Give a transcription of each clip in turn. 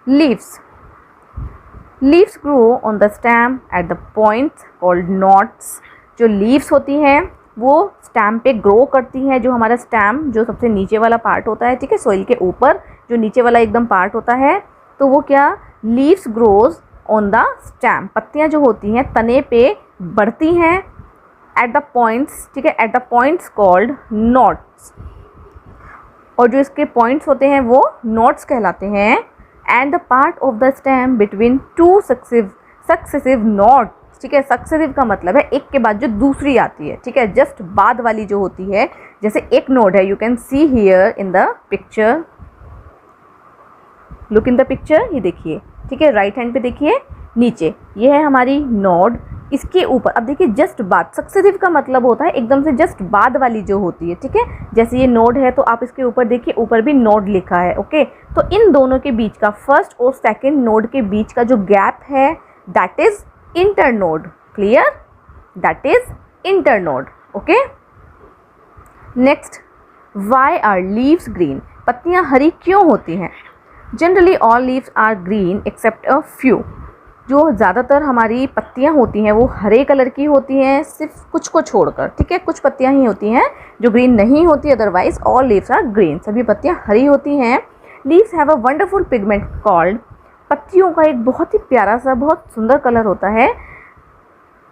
Leaves grow on the stem at the points called nodes. जो leaves होती हैं वो स्टेम पे ग्रो करती हैं। जो हमारा स्टेम जो सबसे नीचे वाला पार्ट होता है, ठीक है, सॉइल के ऊपर जो नीचे वाला एकदम पार्ट होता है, तो वो क्या, leaves grows on the stem. पत्तियां जो होती हैं तने पे बढ़ती हैं एट द पॉइंट्स, ठीक है, at the points called nodes. और जो इसके पॉइंट्स होते हैं वो नॉट्स कहलाते हैं। And the part of the stem between two successive nodes, ठीक है, सक्सेसिव का मतलब है एक के बाद जो दूसरी आती है, ठीक है, जस्ट बाद वाली जो होती है। जैसे एक नोड है, you can see here in the picture, look in the picture, ये देखिए, ठीक है, राइट हैंड पे देखिए नीचे, ये है हमारी नोड। इसके ऊपर अब देखिए जस्ट बाद, सक्सेसिव का मतलब होता है एकदम से जस्ट बाद वाली जो होती है, ठीक है। जैसे ये नोड है तो आप इसके ऊपर देखिए, ऊपर भी नोड लिखा है, ओके। तो इन दोनों के बीच का, फर्स्ट और सेकंड नोड के बीच का जो गैप है, that is internode. Clear, that is internode, okay. Next, why are leaves green? पत्तियां हरी क्यों होती हैं? Generally all leaves are green except a few. जो ज़्यादातर हमारी पत्तियां होती हैं वो हरे कलर की होती हैं, सिर्फ कुछ को छोड़कर, ठीक है, कुछ पत्तियां ही होती हैं जो ग्रीन नहीं होती, otherwise all leaves are green, सभी पत्तियां हरी होती हैं। Leaves have a wonderful pigment called, पत्तियों का एक बहुत ही प्यारा सा बहुत सुंदर कलर होता है,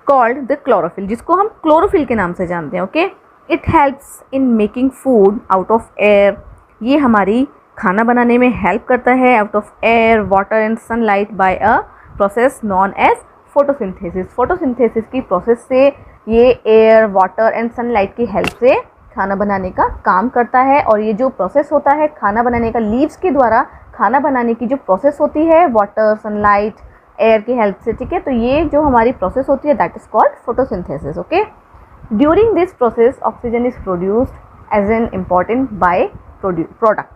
कॉल्ड द क्लोरोफिल, जिसको हम क्लोरोफिल के नाम से जानते हैं, okay. It helps in making food out of air, ये हमारी खाना बनाने में हेल्प करता है out of air, water and sunlight by a process known as photosynthesis. Photosynthesis की प्रोसेस से ये एयर, वाटर एंड सनलाइट की हेल्प से खाना बनाने का काम करता है। और ये जो प्रोसेस होता है खाना बनाने का, लीव्स के द्वारा खाना बनाने की जो प्रोसेस होती है वाटर, सनलाइट, एयर की हेल्प से, ठीक है, तो ये जो हमारी प्रोसेस होती है that is called photosynthesis, okay. During this process oxygen is produced as an important by product.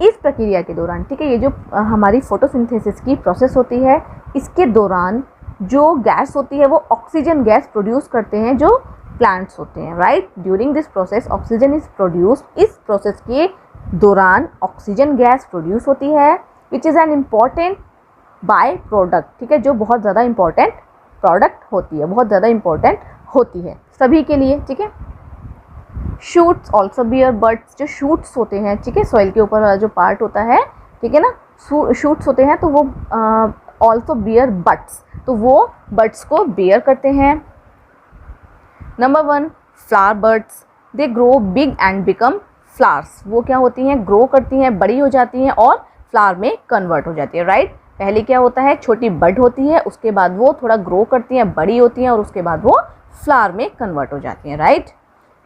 इस प्रक्रिया के दौरान, ठीक है, ये जो हमारी फोटोसिंथेसिस की प्रोसेस होती है, इसके दौरान जो गैस होती है वो ऑक्सीजन गैस प्रोड्यूस करते हैं जो प्लांट्स होते हैं, right. During this process oxygen is produced, इस प्रोसेस के दौरान ऑक्सीजन गैस प्रोड्यूस होती है, which is an important by product, ठीक है, जो बहुत ज़्यादा इंपॉर्टेंट प्रोडक्ट होती है, बहुत ज़्यादा इंपॉर्टेंट होती है सभी के लिए, ठीक है। शूट्स ऑल्सो बियर बड्स, जो शूट्स होते हैं, ठीक है, सॉइल के ऊपर वाला जो पार्ट होता है, ठीक है ना, शूट्स होते हैं, तो वो ऑल्सो बियर बड्स, तो वो बड्स को बियर करते हैं। Number 1, flower buds, they grow big and become flowers, वो क्या होती हैं, ग्रो करती हैं, बड़ी हो जाती हैं और फ्लावर में कन्वर्ट हो जाती है, राइट। पहले क्या होता है, छोटी बड होती है, उसके बाद वो थोड़ा ग्रो करती हैं, बड़ी होती हैं और उसके बाद वो फ्लावर में कन्वर्ट हो जाती हैं, right.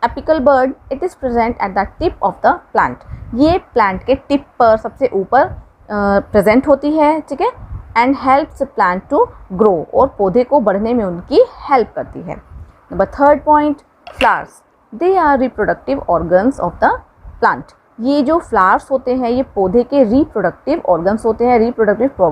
Apical bud, it is present at the tip of the plant, ये प्लांट के टिप पर सबसे ऊपर प्रेजेंट होती है, ठीक है। And helps plant to grow, और पौधे को बढ़ने में उनकी हेल्प करती है। Number 3 point, flowers, they are reproductive organs of the plant, ये जो फ्लावर्स होते हैं ये पौधे के रिप्रोडक्टिव ऑर्गन्स होते हैं। रिप्रोडक्टिव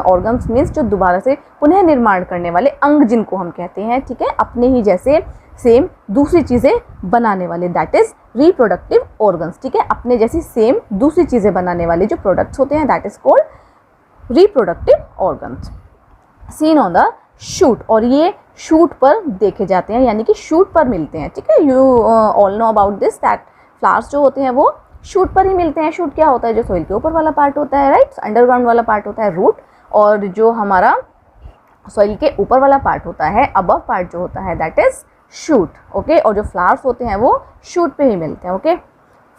ऑर्गन्स मीन्स जो दोबारा से पुनः निर्माण करने वाले अंग जिनको हम कहते हैं, ठीक है, अपने ही जैसे सेम दूसरी चीज़ें बनाने वाले, दैट इज रिप्रोडक्टिव ऑर्गन्स, ठीक है, अपने जैसी सेम दूसरी चीज़ें बनाने वाले जो प्रोडक्ट्स होते हैं that is called reproductive organs. Seen on the shoot, और ये शूट पर देखे जाते हैं, यानी कि शूट पर मिलते हैं, ठीक है। You all know about this that flowers जो होते हैं वो शूट पर ही मिलते हैं। शूट क्या होता है, जो सोइल के ऊपर वाला पार्ट होता है, राइट, अंडरग्राउंड वाला पार्ट होता है रूट, और जो हमारा सोइल के ऊपर वाला पार्ट होता है, अबव पार्ट जो होता है दैट इज शूट, ओके। और जो फ्लावर्स होते हैं वो शूट पे ही मिलते हैं, okay.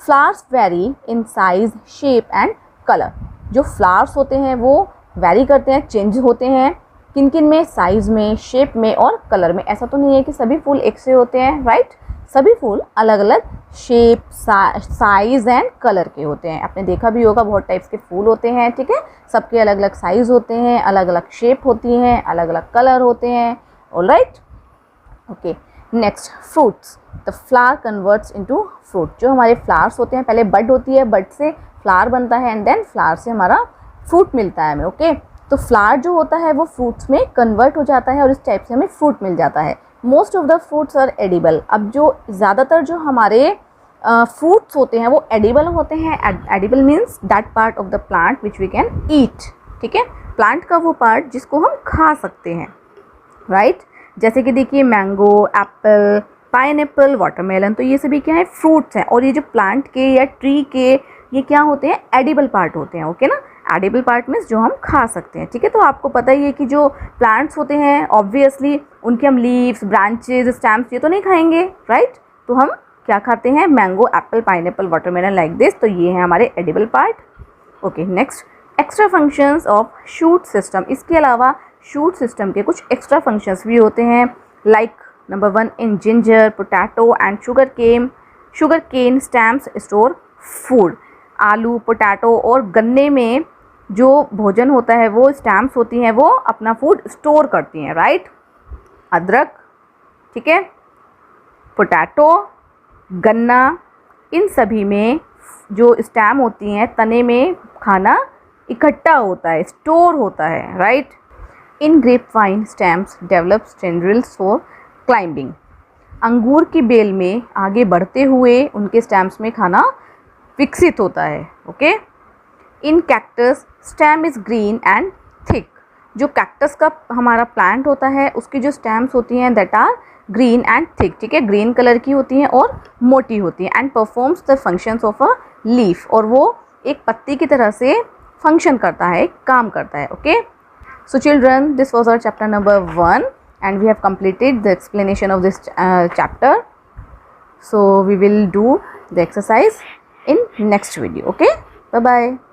Flowers very in size, shape and colour, जो फ्लावर्स होते हैं वो वेरी करते हैं, चेंज होते हैं, किन किन में, साइज में, शेप में और कलर में। ऐसा तो नहीं है कि सभी फूल एक से होते हैं, राइट, सभी फूल अलग अलग शेप, साइज एंड कलर के होते हैं। आपने देखा भी होगा बहुत टाइप्स के फूल होते हैं, ठीक है, सबके अलग अलग साइज होते हैं, अलग अलग शेप होती हैं, अलग अलग कलर होते हैं, alright, okay. Next, fruits, the flower converts into fruit, जो हमारे फ्लावर्स होते हैं, पहले बड होती है, बड से फ्लावर बनता है एंड देन फ्लावर से हमारा फ्रूट मिलता है हमें, ओके। तो फ्लावर जो होता है वो फ्रूट्स में कन्वर्ट हो जाता है और इस टाइप से हमें फ्रूट मिल जाता है। Most of the fruits are edible, अब जो ज़्यादातर जो हमारे फ्रूट्स होते हैं वो एडिबल होते हैं। Edible means that part of the plant which we can eat, ठीक है, प्लांट का वो पार्ट जिसको हम खा सकते हैं, राइट। जैसे कि देखिए मैंगो, एप्पल, पाइनएप्पल, वाटरमेलन, तो ये सभी क्या है, फ्रूट्स हैं। और ये जो प्लांट के या ट्री के ये क्या होते हैं, एडिबल पार्ट होते हैं, ओके ना। एडिबल पार्ट मीन्स जो हम खा सकते हैं, ठीक है। तो आपको पता ही है कि जो प्लांट्स होते हैं ऑब्वियसली उनके हम लीव्स, ब्रांचेज, स्टेम्स ये तो नहीं खाएंगे, राइट। तो हम क्या खाते हैं, mango, Apple, pineapple, watermelon, like this. तो ये है हमारे edible part. Okay, next extra functions of shoot system. इसके अलावा शूट सिस्टम के कुछ एक्स्ट्रा फंक्शंस भी होते हैं, like number 1 in ginger, potato and sugar cane stems store food. आलू, पोटैटो और गन्ने में जो भोजन होता है वो स्टैम्प्स होती हैं, वो अपना फूड स्टोर करती हैं, राइट। अदरक, ठीक है, पोटैटो, गन्ना, इन सभी में जो स्टैम होती हैं, तने में खाना इकट्ठा होता है, स्टोर होता है, right. In grape vine stems develop tendrils for climbing. अंगूर की बेल में आगे बढ़ते हुए उनके स्टैम्प्स में खाना विकसित होता है, okay. In cactus stem is green and thick. जो कैक्टस का हमारा प्लांट होता है उसकी जो स्टेम्स होती हैं that are green and thick, ठीक है, ग्रीन कलर की होती हैं और मोटी होती हैं। And performs the functions of a leaf, और वो एक पत्ती की तरह से फंक्शन करता है, काम करता है, okay. So children, this was our chapter number 1 and we have completed the explanation of this chapter. So we will do the exercise in next video. Okay, bye bye.